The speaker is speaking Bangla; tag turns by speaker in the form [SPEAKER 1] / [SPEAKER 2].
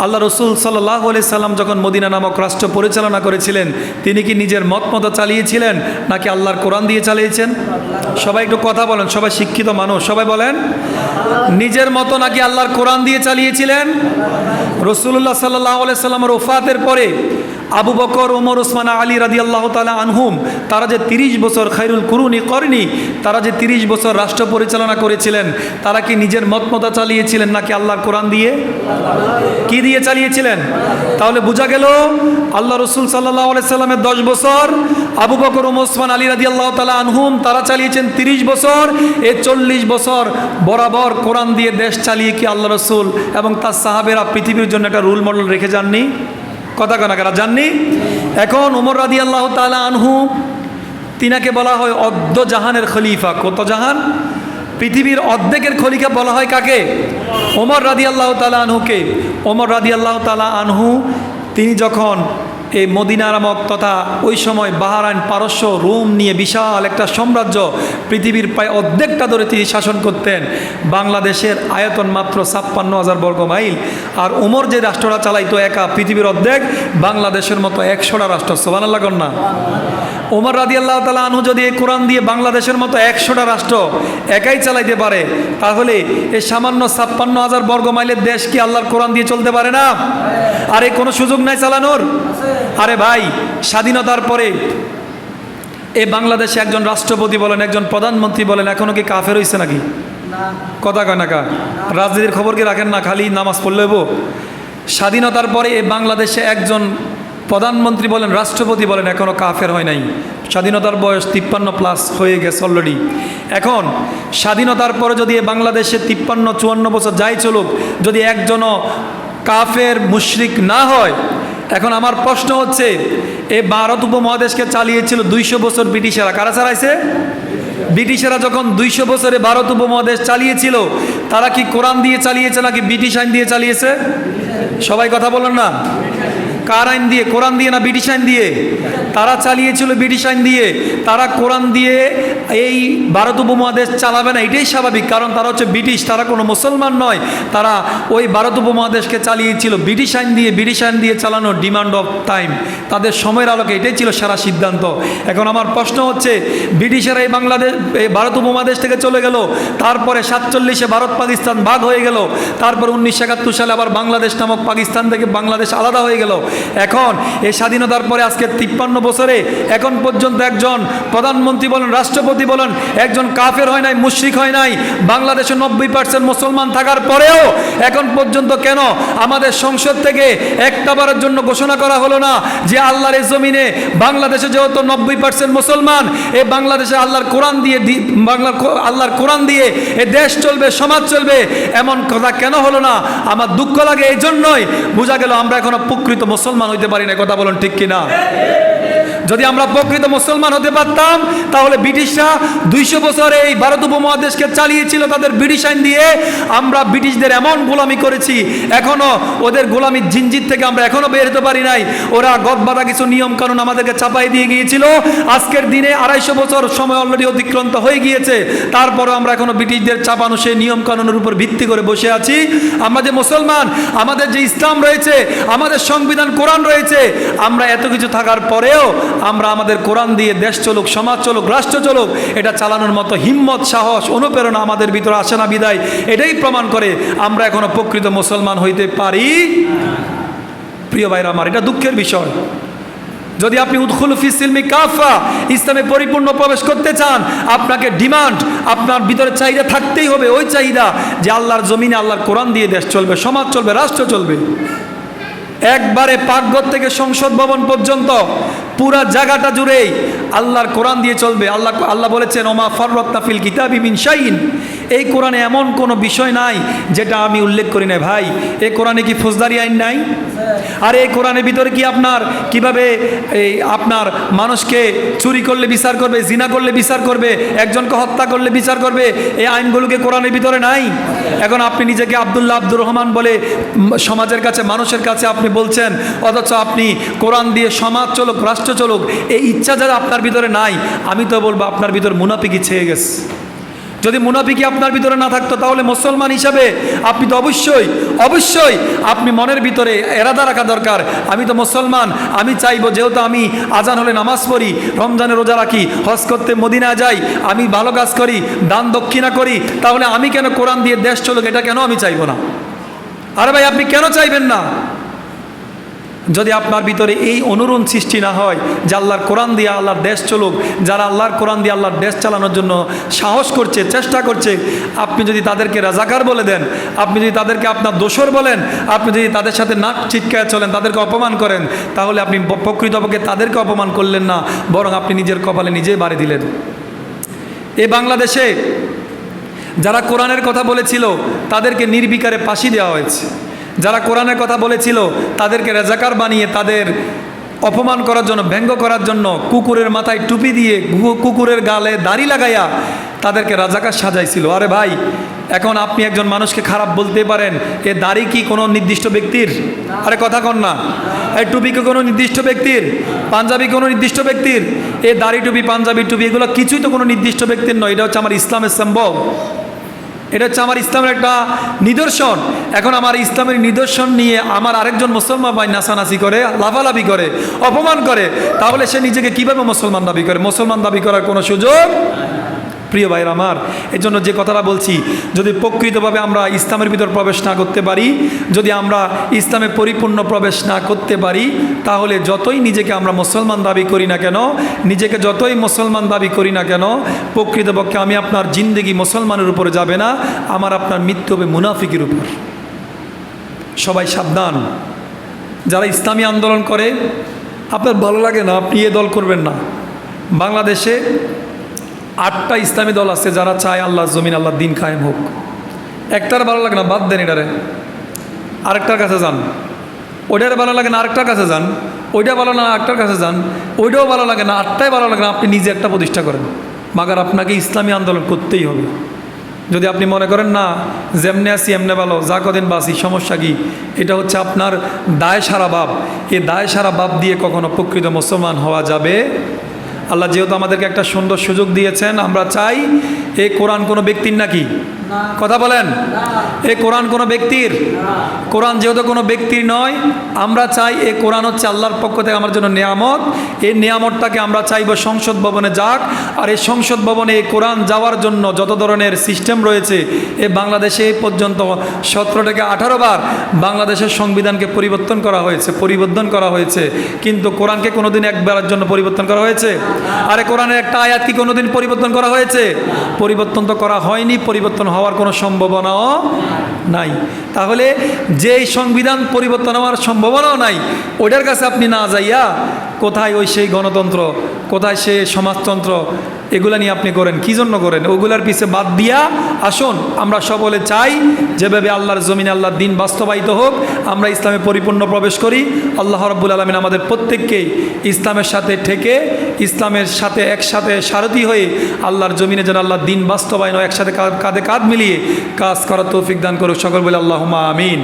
[SPEAKER 1] আল্লাহ রসুল সাল্লাল্লাহু আলাইহি সাল্লাম যখন মদিনা নামক রাষ্ট্র পরিচালনা করেছিলেন, তিনি কি নিজের মতো চালিয়েছিলেন নাকি আল্লাহর কোরআন দিয়ে চালিয়েছেন? সবাই একটু কথা বলেন, সবাই শিক্ষিত মানুষ, সবাই বলেন নিজের মতো নাকি আল্লাহর কোরআন দিয়ে চালিয়েছিলেন? রাসূলুল্লাহ সাল্লাল্লাহু আলাইহি সাল্লামের ওফাতের পরে আবু বকর, ওমর, ওসমান, আলী রাদিয়াল্লাহু তাআলা আনহুম, তারা যে 30 বছর খায়রুল কুরুনি করনি, তারা যে 30 বছর রাষ্ট্র পরিচালনা করেছিলেন, তারা কি নিজের মতো চালিয়েছিলেন নাকি আল্লাহর কোরআন দিয়ে? কি দিয়ে চালিয়েছিলেন? তাহলে বোঝা গেল আল্লাহ রসুল সাল্লাল্লাহু আলাইহি সাল্লামের 10 বছর, আবু বকর, ওমর, ওসমান, আলী রাদিয়াল্লাহু তাআলা আনহুম তারা চালিয়েছেন 30 বছর। এই 40 বছর বরাবর কোরআন দিয়ে দেশ চালিয়ে কি আল্লাহ রসুল এবং তার সাহাবেরা পৃথিবীর জন্য একটা রোল মডেল রেখে যাননি? কথা কারা জাননি? এখন ওমর রাদিয়াল্লাহু তাআলা আনহু, তিনাকে বলা হয় অর্ধ জাহানের খলিফা। কত জাহান? পৃথিবীর অর্ধেকের খলিফা বলা হয় কাকে? ওমর রাদিয়াল্লাহু তাআলা আনহুকে। ওমর রাদিয়াল্লাহু তাআলা আনহু তিনি যখন এই মদিনা নামক তথা ওই সময় বাহরাইন, পারস্য, রোম নিয়ে বিশাল একটা সাম্রাজ্য, পৃথিবীর প্রায় অর্ধেকটা ধরে তিনি শাসন করতেন। বাংলাদেশের আয়তন মাত্র 56,000 বর্গ মাইল, আর ওমর যে রাষ্ট্রটা চালাইতো একা পৃথিবীর অর্ধেক, বাংলাদেশের মতো 100টা রাষ্ট্র। সুবহানাল্লাহ কন্যা। ওমর রাদিয়াল্লাহু তাআলা আনহু যদি এই কোরআন দিয়ে বাংলাদেশের মতো 100টা রাষ্ট্র একাই চালাইতে পারে, তাহলে এই সামান্য 56,000 বর্গ মাইলের দেশ কি আল্লাহর কোরআন দিয়ে চলতে পারে না? আরে কোনো সুযোগ নাই চালানোর? আরে ভাই, স্বাধীনতার পরে এই বাংলাদেশে একজন রাষ্ট্রপতি বলেন, একজন প্রধানমন্ত্রী বলেন, এখনো কি কাফের হইছে নাকি? কথা কয় না কা? রাজনীতির খবর কি রাখেন না? খালি নামাজ পড়লেব? স্বাধীনতার পরে এই বাংলাদেশে একজন প্রধানমন্ত্রী বলেন, রাষ্ট্রপতি বলেন, এখনো কাফের হয় নাই। স্বাধীনতার বয়স 53+ হয়ে গেছে অলরেডি। এখন স্বাধীনতার পরে যদি এই বাংলাদেশে 53-54 বছর যাই চলুক, যদি একজনও কাফের মুশরিক না হয়, এখন আমার প্রশ্ন হচ্ছে, এই ভারত উপমহাদেশকে চালিয়েছিল 200 বছর ব্রিটিশেরা। কারা চালাইছে? ব্রিটিশেরা যখন 200 বছরে ভারত উপমহাদেশ চালিয়েছিল, তারা কি কোরআন দিয়ে চালিয়েছে নাকি ব্রিটিশ আইন দিয়ে চালিয়েছে? সবাই কথা বলেন না। কার আইন দিয়ে? কোরআন দিয়ে না ব্রিটিশ আইন দিয়ে? তারা চালিয়েছিল ব্রিটিশ আইন দিয়ে। তারা কোরআন দিয়ে এই ভারত উপমহাদেশ চালাবে না, এটাই স্বাভাবিক, কারণ তারা হচ্ছে ব্রিটিশ, তারা কোনো মুসলমান নয়। তারা ওই ভারত উপমহাদেশকে চালিয়েছিল ব্রিটিশ আইন দিয়ে। ব্রিটিশ আইন দিয়ে চালানোর ডিমান্ড অফ টাইম, তাদের সময়ের আলোকে এটাই ছিল সারা সিদ্ধান্ত। এখন আমার প্রশ্ন হচ্ছে, ব্রিটিশেরা এই এই ভারত উপমহাদেশ থেকে চলে গেল, তারপরে 47-এ ভারত পাকিস্তান ভাগ হয়ে গেল, তারপর 1971 সালে আবার বাংলাদেশ নামক পাকিস্তান থেকে বাংলাদেশ আলাদা হয়ে গেল। এখন এই স্বাধীনতার পরে আজকে 53 বছরে এখন পর্যন্ত একজন প্রধানমন্ত্রী বলেন, রাষ্ট্রপতি বলেন, একজন কাফের হয় নাই, মুশরিক হয় নাই। বাংলাদেশে 90% মুসলমান থাকার পরেও এখন পর্যন্ত কেন আমাদের সংসদ থেকে একটাবারের জন্য ঘোষণা করা হলো না যে আল্লাহর এই জমিনে বাংলাদেশে যেহেতু 90% মুসলমান, এই বাংলাদেশে আল্লাহর কোরআন দিয়ে আল্লাহর কোরআন দিয়ে এই দেশ চলবে, সমাজ চলবে? এমন কথা কেন হলো না? আমার দুঃখ লাগে এই জন্যই। বোঝা গেল আমরা এখনো প্রকৃত মুসলমান হইতে পারি না। কথা বলেন ঠিক কিনা? যদি আমরা প্রকৃত মুসলমান হতে পারতাম, তাহলে ব্রিটিশরা 200 বছর এই ভারত উপমহাদেশকে চালিয়েছিল তাদের ব্রিটিশ আইন দিয়ে। আমরা ব্রিটিশদের এমন গোলামি করেছি, এখনো ওদের গোলামির জিনজির থেকে আমরা এখনো বের হতে পারি নাই। ওরা গদবাধা কিছু নিয়ম কানুন আমাদেরকে চাপাই দিয়ে গিয়েছিল। আজকের দিনে 250 বছর সময় অলরেডি অতিক্রান্ত হয়ে গিয়েছে, তারপরে আমরা এখনো ব্রিটিশদের চাপানো সেই নিয়ম কানুনের উপর ভিত্তি করে বসে আছি। আমরা যে মুসলমান, আমাদের যে ইসলাম রয়েছে, আমাদের সংবিধান কোরআন রয়েছে, আমরা এত কিছু থাকার পরেও আমরা আমাদের কোরআন দিয়ে দেশ চলুক, সমাজ চলুক, রাষ্ট্র চলুক, এটা চালানোর মতো হিম্মত, সাহস, অনুপ্রেরণা আমাদের ভিতরে আসে না। বিদায় এটাই প্রমাণ করে আমরা এখনো প্রকৃত মুসলমান হইতে পারি। প্রিয় ভাইরা আমার, এটা দুঃখের বিষয়। যদি আপনি উদখুলু ফিস সিলমি কাফা, ইসলামে পরিপূর্ণ প্রবেশ করতে চান, আপনাকে ডিমান্ড, আপনার ভিতরে চাহিদা থাকতেই হবে, ওই চাহিদা যে আল্লাহর জমিনে আল্লাহর কোরআন দিয়ে দেশ চলবে, সমাজ চলবে, রাষ্ট্র চলবে। একবারে পাকঘর থেকে সংসদ ভবন পর্যন্ত পুরা জায়গাটা জুড়েই আল্লাহর কোরআন দিয়ে চলবে। আল্লাহ বলেছেন, ওমা ফাররাতনা ফিল কিতাবি মিন শাইইন। এই কোরআনে এমন কোনো বিষয় নাই যেটা আমি উল্লেখ করি না। ভাই, এই কোরআনে কি ফৌজদারি আইন নাই? আর এই কোরআনের ভিতরে কি আপনার কিভাবে আপনার মানুষকে চুরি করলে বিচার করবে, জিনা করলে বিচার করবে, একজনকে হত্যা করলে বিচার করবে, এই আইনগুলোকে কোরআনের ভিতরে নাই? এখন আপনি নিজেকে আব্দুল্লাহ আব্দুর রহমান বলে সমাজের কাছে, মানুষের কাছে আপনি বলছেন, অথচ আপনি কোরআন দিয়ে সমাজ চলুক, রাষ্ট্র চলুক, এই ইচ্ছা যারা আপনার ভিতরে নাই, আমি তো বলবো আপনার ভিতর মুনাফিকি ছেয়ে গেছে। যদি মুনাফিকি আপনার ভিতরে না থাকতো তাহলে মুসলমান হিসাবে আপনি তো অবশ্যই আপনি মনের ভিতরে এরাদা রাখা দরকার, আমি তো মুসলমান, আমি চাইবো যেহেতু আমি আজান হলে নামাজ পড়ি, রমজানে রোজা রাখি, হজ করতে মদিনা যাই, আমি ভালো কাজ করি, দান দক্ষিণা করি, তাহলে আমি কেন কোরআন দিয়ে দেশ চলুক এটা কেন আমি চাইবো না? আরে ভাই আপনি কেন চাইবেন না? যদি আপনার ভিতরে এই অনুরণ সৃষ্টি না হয় যে আল্লাহর কোরআন দিয়ে আল্লাহর দেশ চলুক, যারা আল্লাহর কোরআন দিয়ে আল্লাহর দেশ চালানোর জন্য সাহস করছে, চেষ্টা করছে, আপনি যদি তাদেরকে রাজাকার বলে দেন, আপনি যদি তাদেরকে আপনার দোসর বলেন, আপনি যদি তাদের সাথে নাক চিৎকায় চলেন, তাদেরকে অপমান করেন, তাহলে আপনি প্রকৃতপক্ষে তাদেরকে অপমান করলেন না, বরং আপনি নিজের কপালে নিজেই বাড়ি দিলেন। এই বাংলাদেশে যারা কোরআনের কথা বলেছিল তাদেরকে নির্বিকারে ফাঁসি দেওয়া হয়েছে, যারা কোরআনের কথা বলেছিল তাদেরকে রাজাকার বানিয়ে তাদের অপমান করার জন্য, ব্যঙ্গ করার জন্য কুকুরের মাথায় টুপি দিয়ে, কুকুরের গালে দাড়ি লাগাইয়া তাদেরকে রাজাকার সাজাইছিল। আরে ভাই, এখন আপনি একজন মানুষকে খারাপ বলতে পারেন, এ দাড়ি কি কোনো নির্দিষ্ট ব্যক্তির? আরে কথা কন না। এই টুপি কি কোনো নির্দিষ্ট ব্যক্তির? পাঞ্জাবি কোনো নির্দিষ্ট ব্যক্তির? এ দাড়ি টুপি, পাঞ্জাবি টুপি এগুলো কিছুই তো কোনো নির্দিষ্ট ব্যক্তির নয়। এটা হচ্ছে আমার ইসলামের সম্ভব, এটা হচ্ছে আমার ইসলামের একটা নিদর্শন। এখন আমার ইসলামের নিদর্শন নিয়ে আমার আরেকজন মুসলমান ভাই নাচানাচি করে, লাফালাফি করে, অপমান করে, তাহলে সে নিজেকে কিভাবে মুসলমান দাবি করে? মুসলমান দাবি করার কোনো সুযোগ? প্রিয় ভাইরা আমার, এই জন্য যে কথাটা বলছি, যদি প্রকৃতভাবে আমরা ইসলামের ভিতর প্রবেশ না করতে পারি, যদি আমরা ইসলামে পরিপূর্ণ প্রবেশ না করতে পারি, তাহলে যতই নিজেকে আমরা মুসলমান দাবি করি না কেন, নিজেকে যতই মুসলমান দাবি করি না কেন, প্রকৃতপক্ষে আমি আপনার জিন্দেগি মুসলমানের উপরে যাবে না, আমার আপনার মৃত্যু হবে মুনাফিকের উপর। সবাই সাবধান, যারা ইসলামী আন্দোলন করে, আপনার ভালো লাগে না, আপনি এ দল করবেন না। বাংলাদেশে 8টা ইসলামী দল আছে যারা চায় আল্লাহ জমিন, আল্লাহ দিন কায়েম হোক। একটার ভালো লাগে না, বাদ দেন এটারে, আরেকটার কাছে যান। ওইটার ভালো লাগে না, আরেকটার কাছে যান। ওইটা ভালো না, আরেকটার কাছে যান। ওইটাও ভালো লাগে না, 8টাই ভালো লাগে না, আপনি নিজে একটা প্রতিষ্ঠা করেন। মাগার আপনাকে ইসলামী আন্দোলন করতেই হবে। যদি আপনি মনে করেন না যেমনে আসি এমনে ভালো, যা কদিন বাসি, সমস্যা কি, এটা হচ্ছে আপনার দায় সারা ভাব। এই দায় সারা ভাব দিয়ে কখনো প্রকৃত মুসলমান হওয়া যাবে? আল্লাহ যেহেতু আমাদেরকে একটা সুন্দর সুযোগ দিয়েছেন, আমরা চাই এই কোরআন কোনো ব্যক্তির নাকি? কথা বলেন, এই কোরআন কোনো ব্যক্তির? কোরআন যেহেতু কোনো ব্যক্তির নয়, আমরা চাই এই কোরআন হচ্ছে আল্লাহর পক্ষ থেকে আমার জন্য নেয়ামত। এই নেয়ামতটাকে আমরা চাইব সংসদ ভবনে যাক, আর এই সংসদ ভবনে এই কোরআন যাওয়ার জন্য যত ধরনের সিস্টেম রয়েছে, এই বাংলাদেশে এই পর্যন্ত 17 থেকে 18 বার বাংলাদেশের সংবিধানকে পরিবর্তন করা হয়েছে, কিন্তু কোরআনকে কোনোদিন একবারের জন্য পরিবর্তন করা হয়েছে? আরে কোরআনের একটা আয়াত কি কোনোদিন পরিবর্তন করা হয়েছে? পরিবর্তন তো করা হয়নি, পরিবর্তন হওয়ার কোনো সম্ভাবনাও নাই। তাহলে যেই সংবিধান পরিবর্তন হওয়ার সম্ভাবনাও নাই, ওইটার কাছে আপনি না যাইয়া কোথায় ওই সেই গণতন্ত্র, কোথায় সে সমাজতন্ত্র, এগুলা নিয়ে আপনি করেন, কী জন্য করেন? ওগুলার পিছে বাদ দিয়া আসুন, আমরা সকলে চাই যেভাবে আল্লাহর জমিনে আল্লাহর দিন বাস্তবায়িত হোক, আমরা ইসলামে পরিপূর্ণ প্রবেশ করি। আল্লাহ রাব্বুল আলামিন আমাদের প্রত্যেককেই ইসলামের সাথে থেকে, ইসলামের সাথে একসাথে সারথি হয়ে আল্লাহর জমিনে যেন আল্লাহর দিন বাস্তবায়ন, একসাথে কাঁধে কাঁধ মিলিয়ে কাজ করার তৌফিক দান করুক। সকল বলে আল্লাহুম্মা আমিন।